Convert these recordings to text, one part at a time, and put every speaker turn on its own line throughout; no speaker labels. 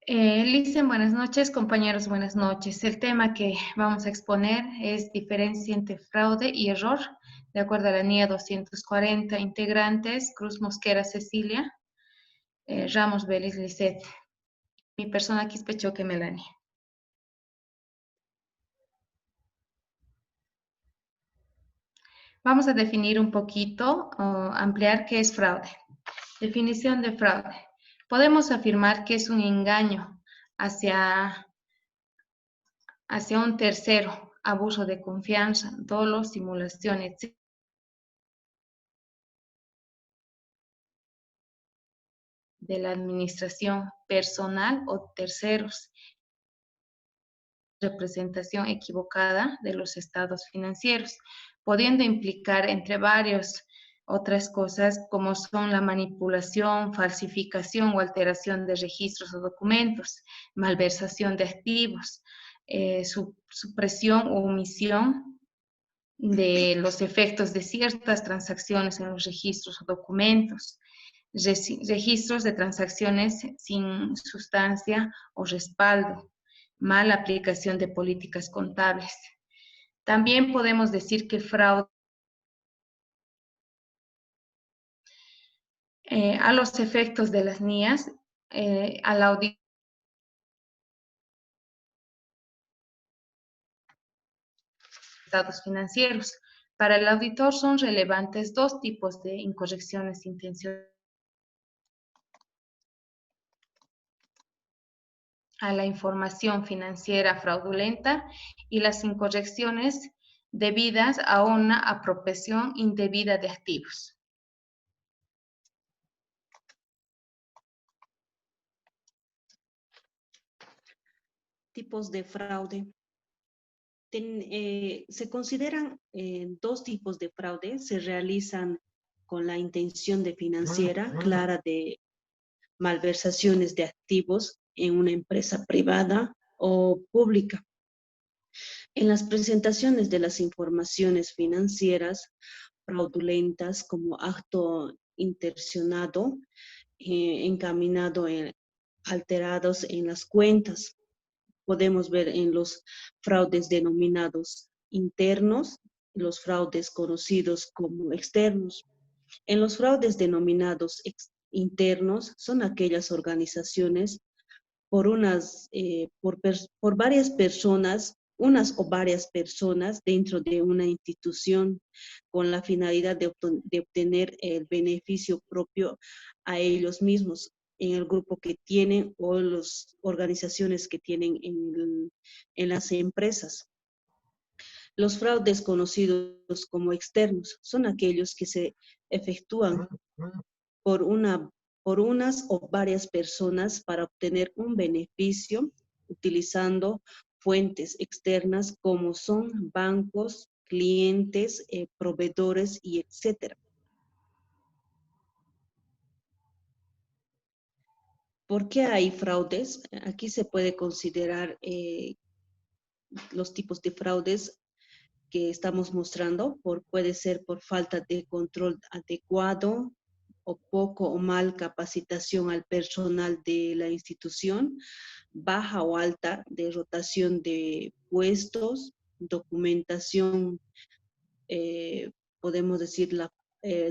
Licen, buenas noches, compañeros, buenas noches. El tema que vamos a exponer es diferencia entre fraude y error, de acuerdo a la NIA 240, integrantes, Cruz Mosquera Cecilia, Ramos Vélez Lisset. Mi persona Quispechoque Melanie. Vamos a definir un poquito, ampliar qué es fraude. Definición de fraude. Podemos afirmar que es un engaño hacia un tercero, abuso de confianza, dolo, simulación, etc. De la administración personal o terceros, representación equivocada de los estados financieros, pudiendo implicar entre varios otras cosas como son la manipulación, falsificación o alteración de registros o documentos, malversación de activos, supresión o omisión de los efectos de ciertas transacciones en los registros o documentos, registros de transacciones sin sustancia o respaldo, mala aplicación de políticas contables. También podemos decir que fraude a los efectos de las NIAs, al audit estados financieros. Para el auditor son relevantes dos tipos de incorrecciones intencionales a la información financiera fraudulenta y las incorrecciones debidas a una apropiación indebida de activos.
Tipos de fraude. Se consideran dos tipos de fraude. Se realizan con la intención de financiera clara de malversaciones de activos en una empresa privada o pública. En las presentaciones de las informaciones financieras fraudulentas como acto intencionado, encaminado alterados en las cuentas. Podemos ver en los fraudes denominados internos, los fraudes conocidos como externos. En los fraudes denominados internos son aquellas organizaciones por varias personas, unas o varias personas dentro de una institución con la finalidad de obtener el beneficio propio a ellos mismos en el grupo que tienen o las organizaciones que tienen en las empresas. Los fraudes conocidos como externos son aquellos que se efectúan por unas o varias personas para obtener un beneficio utilizando fuentes externas como son bancos, clientes, proveedores y etcétera. ¿Por qué hay fraudes? Aquí se puede considerar los tipos de fraudes que estamos mostrando. Puede ser por falta de control adecuado o poco o mal capacitación al personal de la institución, baja o alta de rotación de puestos, documentación, podemos decir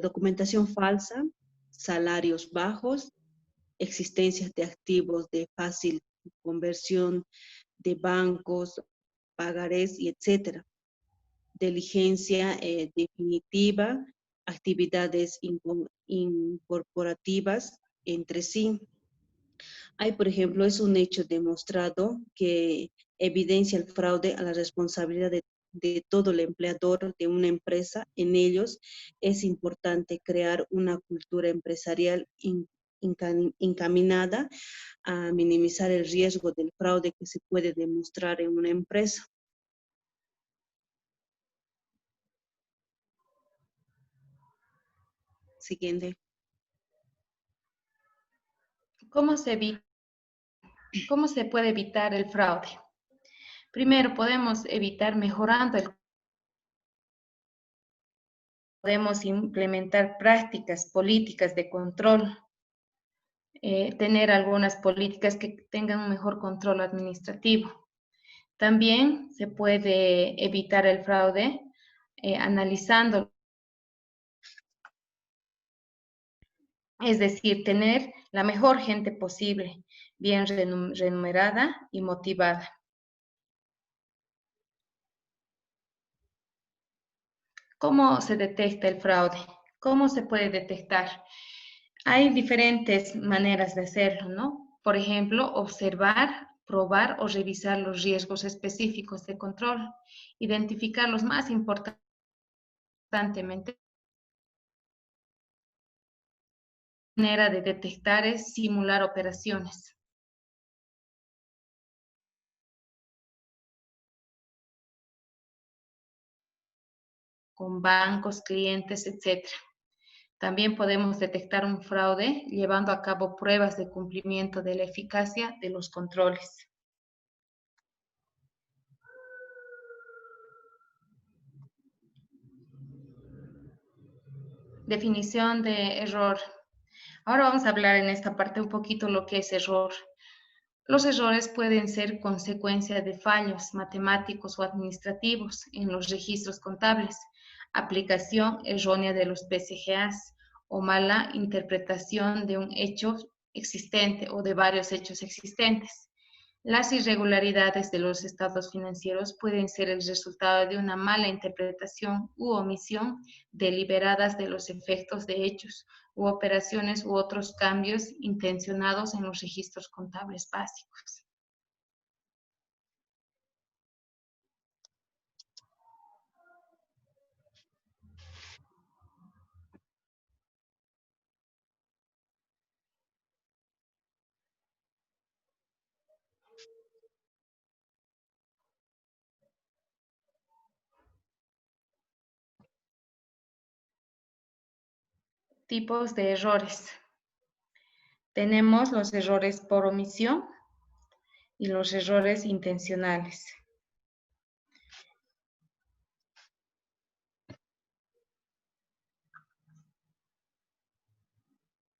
documentación falsa, salarios bajos, existencias de activos de fácil conversión de bancos, pagarés y etcétera. Diligencia definitiva, actividades incorporativas entre sí. Hay, por ejemplo, es un hecho demostrado que evidencia el fraude a la responsabilidad de todo el empleador de una empresa. En ellos es importante crear una cultura empresarial encaminada a minimizar el riesgo del fraude que se puede demostrar en una empresa. Siguiente.
¿Cómo se puede evitar el fraude? Primero, podemos evitar mejorando podemos implementar prácticas políticas de control tener algunas políticas que tengan un mejor control administrativo. También se puede evitar el fraude analizando, es decir, tener la mejor gente posible, bien remunerada y motivada. ¿Cómo se detecta el fraude? ¿Cómo se puede detectar? Hay diferentes maneras de hacerlo, ¿no? Por ejemplo, observar, probar o revisar los riesgos específicos de control, identificar los más importantemente. La manera de detectar es simular operaciones con bancos, clientes, etc. También podemos detectar un fraude llevando a cabo pruebas de cumplimiento de la eficacia de los controles. Definición de error. Ahora vamos a hablar en esta parte un poquito lo que es error. Los errores pueden ser consecuencia de fallos matemáticos o administrativos en los registros contables, aplicación errónea de los PCGAs o mala interpretación de un hecho existente o de varios hechos existentes. Las irregularidades de los estados financieros pueden ser el resultado de una mala interpretación u omisión deliberadas de los efectos de hechos u operaciones u otros cambios intencionados en los registros contables básicos. Tipos de errores. Tenemos los errores por omisión y los errores intencionales.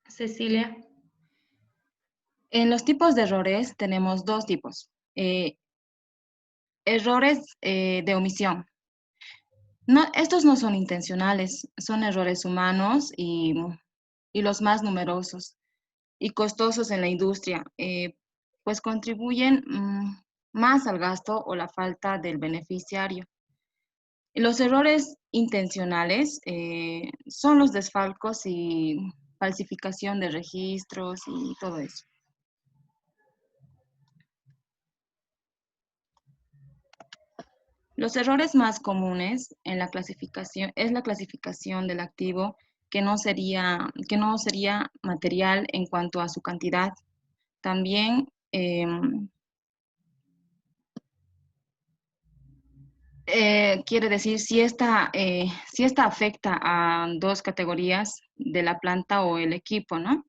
Cecilia.
En los tipos de errores tenemos dos tipos. Errores de omisión. No, estos no son intencionales, son errores humanos y los más numerosos y costosos en la industria, pues contribuyen más al gasto o la falta del beneficiario. Los errores intencionales son los desfalcos y falsificación de registros y todo eso. Los errores más comunes en la clasificación es la clasificación del activo que no sería material en cuanto a su cantidad. También quiere decir si esta afecta a dos categorías de la planta o el equipo, ¿no?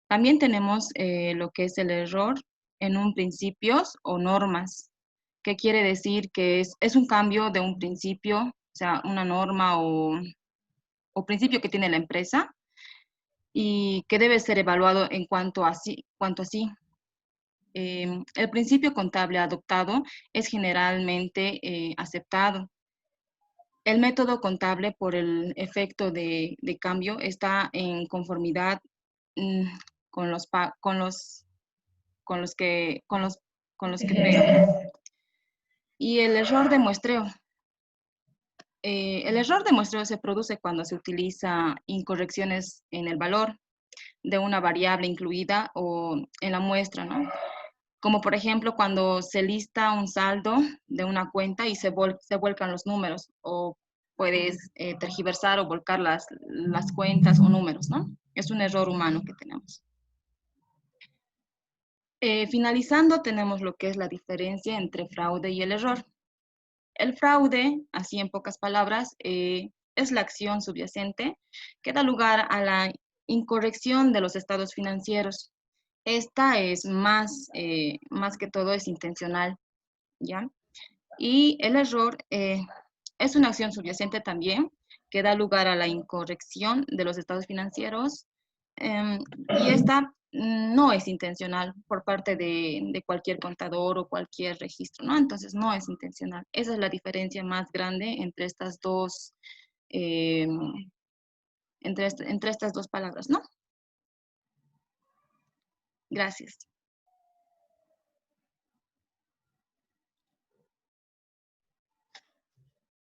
También tenemos lo que es el error en un principios o normas, que quiere decir que es un cambio de un principio, o sea, una norma o principio que tiene la empresa y que debe ser evaluado en cuanto a sí. El principio contable adoptado es generalmente aceptado. El método contable por el efecto de cambio está en conformidad con los que crean. Y el error de muestreo. El error de muestreo se produce cuando se utiliza incorrecciones en el valor de una variable incluida o en la muestra, ¿no? Como por ejemplo cuando se lista un saldo de una cuenta y se vuelcan los números, o puedes tergiversar o volcar las cuentas o números, ¿no? Es un error humano que tenemos. Finalizando, tenemos lo que es la diferencia entre fraude y el error. El fraude, así en pocas palabras, es la acción subyacente que da lugar a la incorrección de los estados financieros. Esta es más que todo es intencional, ¿ya? Y el error es una acción subyacente también que da lugar a la incorrección de los estados financieros y esta no es intencional por parte de cualquier contador o cualquier registro, ¿no? Entonces no es intencional. Esa es la diferencia más grande entre estas dos, entre estas dos palabras, ¿no? Gracias.